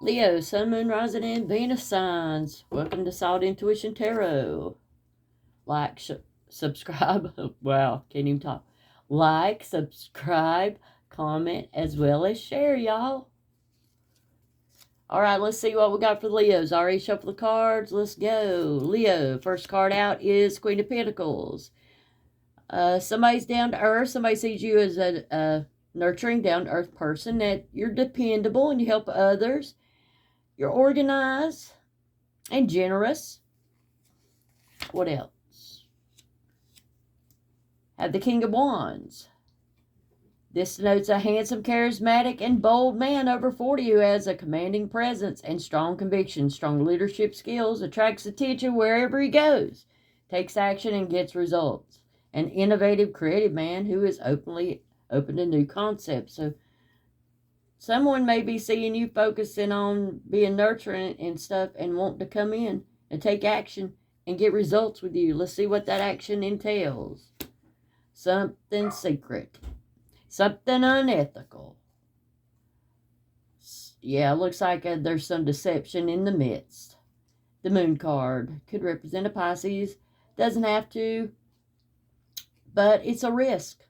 Leo, Sun, Moon, Rising, and Venus signs. Welcome to Saltintuition Tarot. Like, subscribe. Wow, can't even talk. Like, subscribe, comment, as well as share, y'all. All right, let's see what we got for the Leos. Already shuffle the cards. Let's go. Leo, first card out is Queen of Pentacles. Somebody's down to earth. Somebody sees you as a nurturing, down to earth person, that you're dependable and you help others. You're organized and generous. What else? Have the King of Wands. This denotes a handsome, charismatic, and bold man over 40 who has a commanding presence and strong conviction, strong leadership skills, attracts attention wherever he goes, takes action, and gets results. An innovative, creative man who is open to new concepts. So someone may be seeing you focusing on being nurturing and stuff and want to come in and take action and get results with you. Let's see what that action entails. Something secret. Something unethical. Yeah, looks like there's some deception in the midst. The Moon card could represent a Pisces. Doesn't have to, but it's a risk.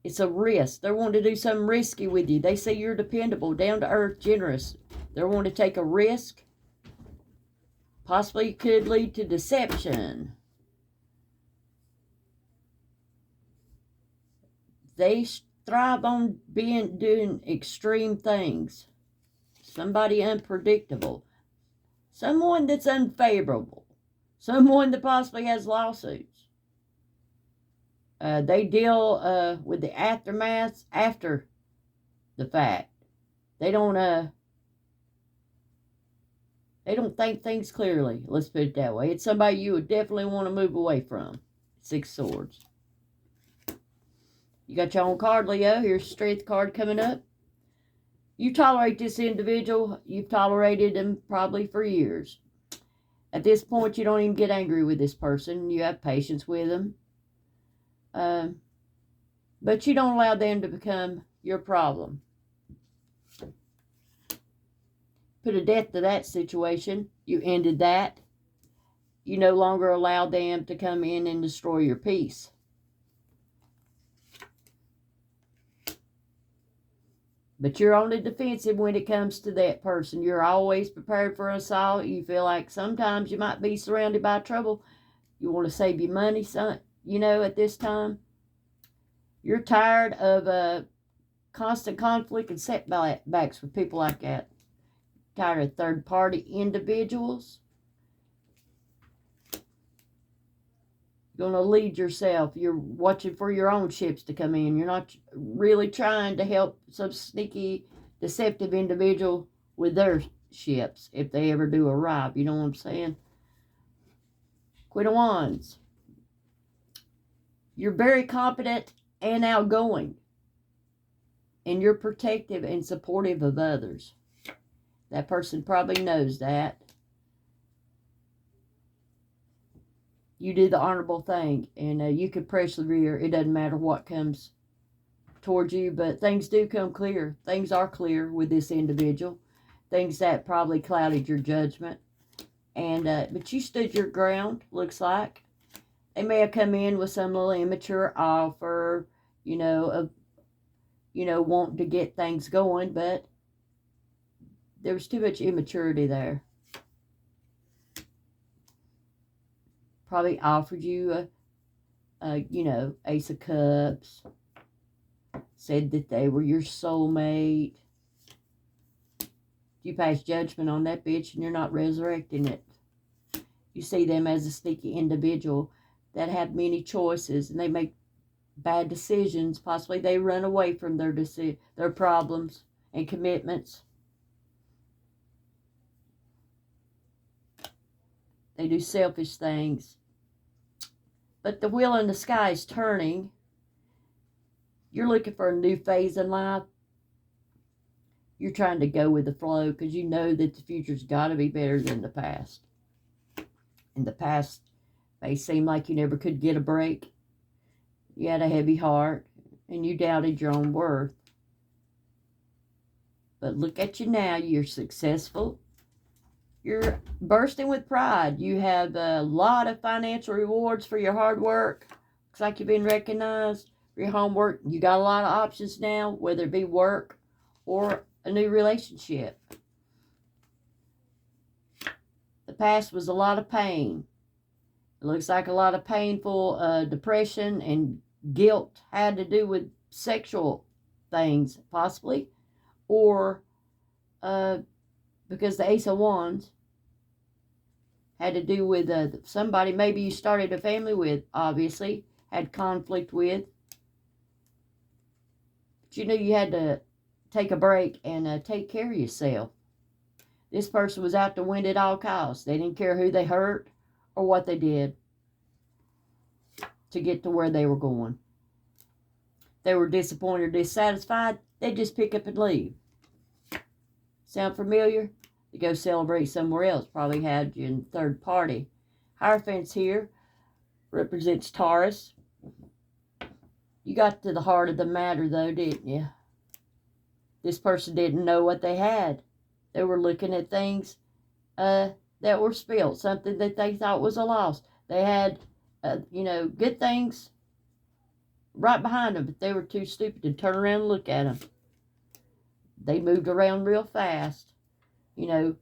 It's a risk. They're wanting to do something risky with you. They say you're dependable, down to earth, generous. They're wanting to take a risk. Possibly could lead to deception. They thrive on doing extreme things. Somebody unpredictable. Someone that's unfavorable. Someone that possibly has lawsuits. They deal with the aftermath after the fact. They don't think things clearly. Let's put it that way. It's somebody you would definitely want to move away from. 6 Swords. You got your own card, Leo. Here's your Strength card coming up. You tolerate this individual. You've tolerated them probably for years. At this point, you don't even get angry with this person. You have patience with them. But you don't allow them to become your problem. Put a death to that situation. You ended that. You no longer allow them to come in and destroy your peace. But you're on the defensive when it comes to that person. You're always prepared for an assault. You feel like sometimes you might be surrounded by trouble. You want to save your money, son. At this time. You're tired of constant conflict and setbacks with people like that. Tired of third-party individuals. You're going to lead yourself. You're watching for your own ships to come in. You're not really trying to help some sneaky, deceptive individual with their ships if they ever do arrive. You know what I'm saying? Queen of Wands. You're very competent and outgoing. And you're protective and supportive of others. That person probably knows that. You do the honorable thing, and you can persevere. It doesn't matter what comes towards you, but things do come clear. Things are clear with this individual. Things that probably clouded your judgment. But you stood your ground, looks like. They may have come in with some little immature offer, of wanting to get things going, but there was too much immaturity there. Probably offered you Ace of Cups. Said that they were your soulmate. You pass judgment on that bitch and you're not resurrecting it. You see them as a sneaky individual that have many choices and they make bad decisions. Possibly they run away from their problems and commitments. They do selfish things. But the wheel in the sky is turning. You're looking for a new phase in life. You're trying to go with the flow because you know that the future's got to be better than the past. In the past, may seem like you never could get a break. You had a heavy heart and you doubted your own worth. But look at you now. You're successful. You're bursting with pride. You have a lot of financial rewards for your hard work. Looks like you've been recognized for your homework. You got a lot of options now, whether it be work or a new relationship. The past was a lot of pain. It looks like a lot of painful depression and guilt had to do with sexual things, possibly, or because the Ace of Wands had to do with somebody maybe you started a family with, obviously, had conflict with. But you knew you had to take a break and take care of yourself. This person was out to win at all costs. They didn't care who they hurt or what they did to get to where they were going. They were disappointed or dissatisfied, they'd just pick up and leave. Sound familiar? They go celebrate somewhere else. Probably had you in third party. Hierophant's here. Represents Taurus. You got to the heart of the matter, though, didn't you? This person didn't know what they had. They were looking at things that were spilled, something that they thought was a loss. They had, good things right behind them, but they were too stupid to turn around and look at them. They moved around real fast. They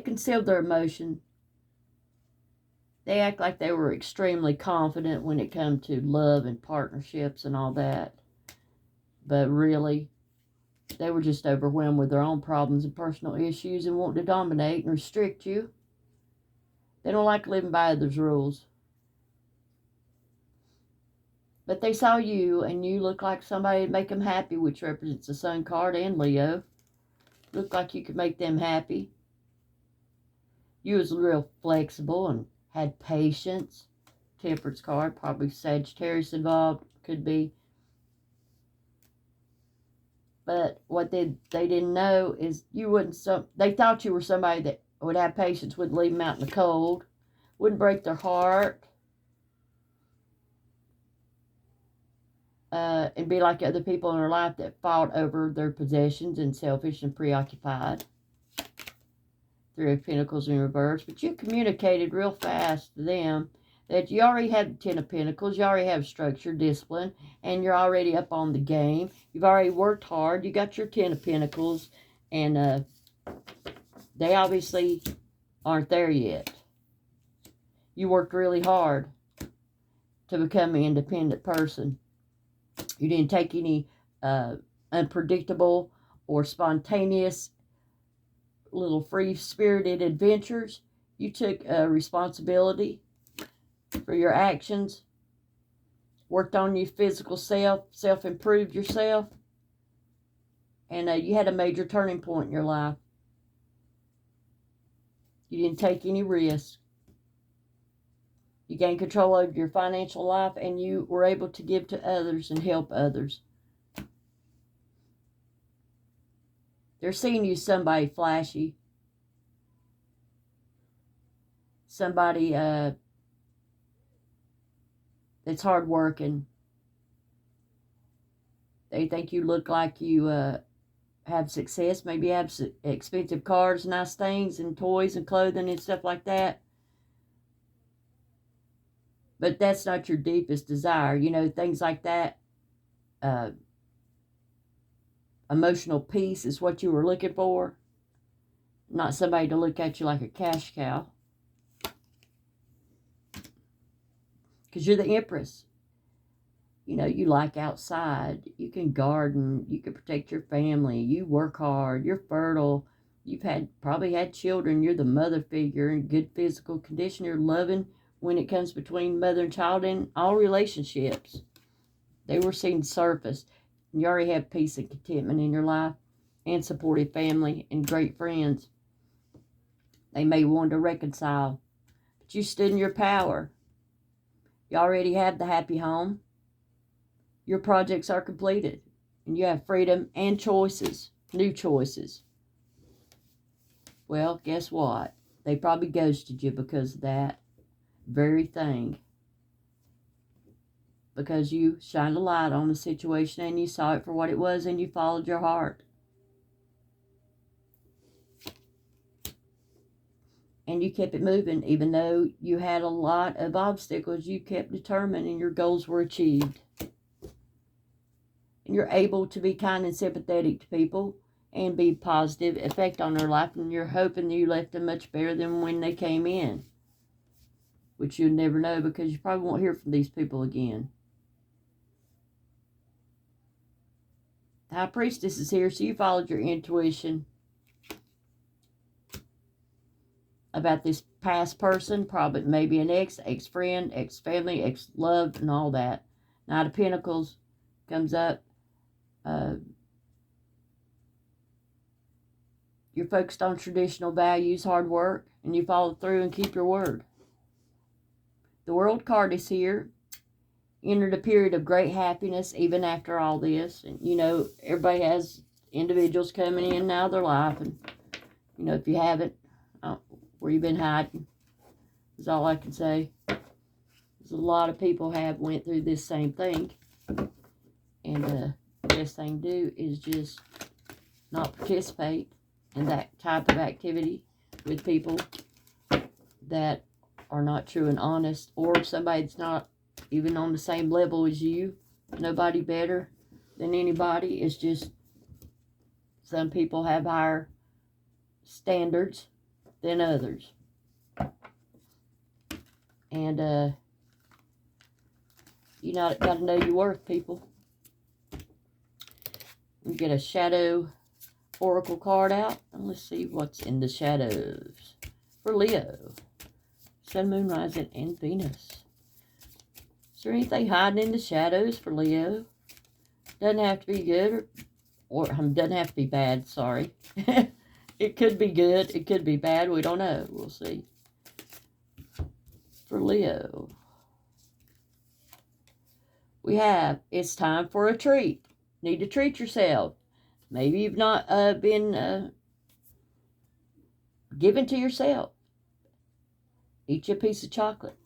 concealed their emotion. They act like they were extremely confident when it comes to love and partnerships and all that. But really, they were just overwhelmed with their own problems and personal issues and wanting to dominate and restrict you. They don't like living by others' rules. But they saw you, and you look like somebody to make them happy, which represents the Sun card and Leo. Look like you could make them happy. You was real flexible and had patience. Temperance card, probably Sagittarius involved, could be. But what they didn't know is they thought you were somebody that would have patience, wouldn't leave them out in the cold, wouldn't break their heart, and be like other people in their life that fought over their possessions and selfish and preoccupied. Three of Pentacles in reverse. But you communicated real fast to them that you already have the Ten of Pentacles, you already have structure, discipline, and you're already up on the game. You've already worked hard. You got your Ten of Pentacles, and they obviously aren't there yet. You worked really hard to become an independent person. You didn't take any unpredictable or spontaneous little free-spirited adventures. You took responsibility for your actions, worked on your physical self-improved yourself, and you had a major turning point in your life. You didn't take any risks. You gained control over your financial life, and you were able to give to others and help others. They're seeing you somebody flashy, somebody that's hardworking. They think you look like you have success, maybe have expensive cars, nice things, and toys and clothing and stuff like that. But that's not your deepest desire. Things like that. Emotional peace is what you were looking for. Not somebody to look at you like a cash cow. Because you're the Empress. You like outside. You can garden. You can protect your family. You work hard. You're fertile. You've probably had children. You're the mother figure in good physical condition. You're loving when it comes between mother and child in all relationships. They were seen surface. You already have peace and contentment in your life and supportive family and great friends. They may want to reconcile, but you stood in your power. You already have the happy home. Your projects are completed, and you have freedom and choices, new choices. Well, guess what? They probably ghosted you because of that very thing. because you shined a light on the situation and you saw it for what it was and you followed your heart. And you kept it moving. Even though you had a lot of obstacles, you kept determined and your goals were achieved. And you're able to be kind and sympathetic to people and be positive effect on their life. And you're hoping you left them much better than when they came in. Which you'll never know because you probably won't hear from these people again. The High Priestess is here, so you followed your intuition about this past person, probably maybe an ex, ex-friend, ex-family, ex-love, and all that. Knight of Pentacles comes up. You're focused on traditional values, hard work, and you follow through and keep your word. The World card is here. Entered a period of great happiness even after all this. And, you know, everybody has individuals coming in now their life. And, you know, if you haven't, where you've been hiding is all I can say. There's a lot of people have went through this same thing. And the best thing to do is just not participate in that type of activity with people that are not true and honest, or somebody that's not even on the same level as you. Nobody better than anybody. It's just some people have higher standards than others. And you got to know your worth, people. We get a shadow oracle card out, and let's see what's in the shadows for Leo. Sun, Moon, Rising, and Venus. Is there anything hiding in the shadows for Leo? Doesn't have to be good, or doesn't have to be bad, sorry. It could be good, it could be bad, we don't know. We'll see. For Leo, we have, it's time for a treat. Need to treat yourself. Maybe you've not been given to yourself. Eat you a piece of chocolate,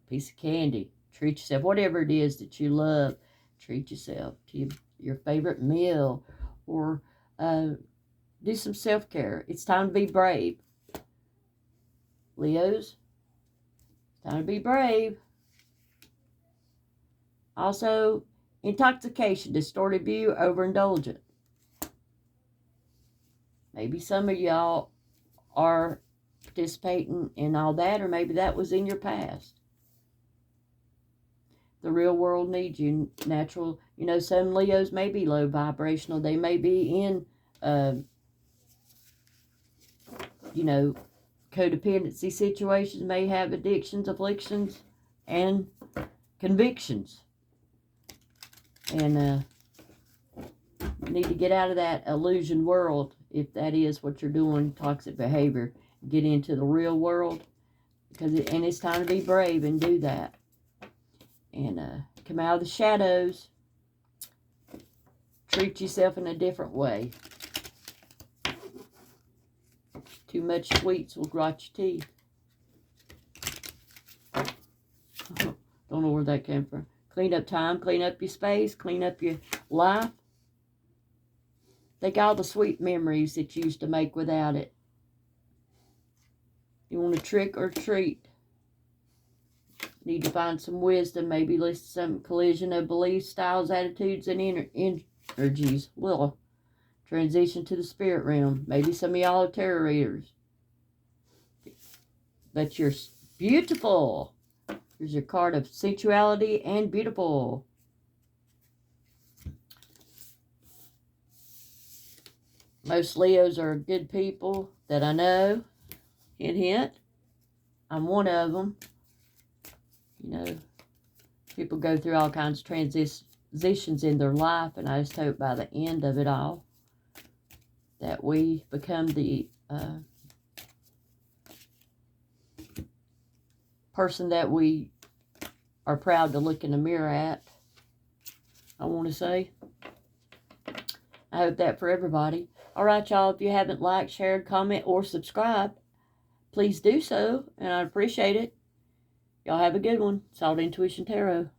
piece of candy. Treat yourself. Whatever it is that you love, treat yourself to your favorite meal, or do some self-care. It's time to be brave. Leos, it's time to be brave. Also, intoxication, distorted view, overindulgent. Maybe some of y'all are participating in all that, or maybe that was in your past. The real world needs you. Natural, you know, some Leos may be low vibrational. They may be in, you know, codependency situations, may have addictions, afflictions, and convictions. And need to get out of that illusion world, if that is what you're doing, toxic behavior. Get into the real world, because it's time to be brave and do that. And come out of the shadows. Treat yourself in a different way. Too much sweets will rot your teeth. Don't know where that came from. Clean up time, clean up your space, clean up your life. Think all the sweet memories that you used to make without it. You want to trick or treat. Need to find some wisdom, maybe list some collision of beliefs, styles, attitudes, and energies. Will transition to the spirit realm. Maybe some of y'all are tarot readers. But you're beautiful. Here's your card of sensuality and beautiful. Most Leos are good people that I know. Hint, hint. I'm one of them. You know, people go through all kinds of transitions in their life, and I just hope by the end of it all that we become the person that we are proud to look in the mirror at, I want to say. I hope that for everybody. All right, y'all, if you haven't liked, shared, comment, or subscribed, please do so, and I'd appreciate it. Y'all have a good one. Salt Intuition Tarot.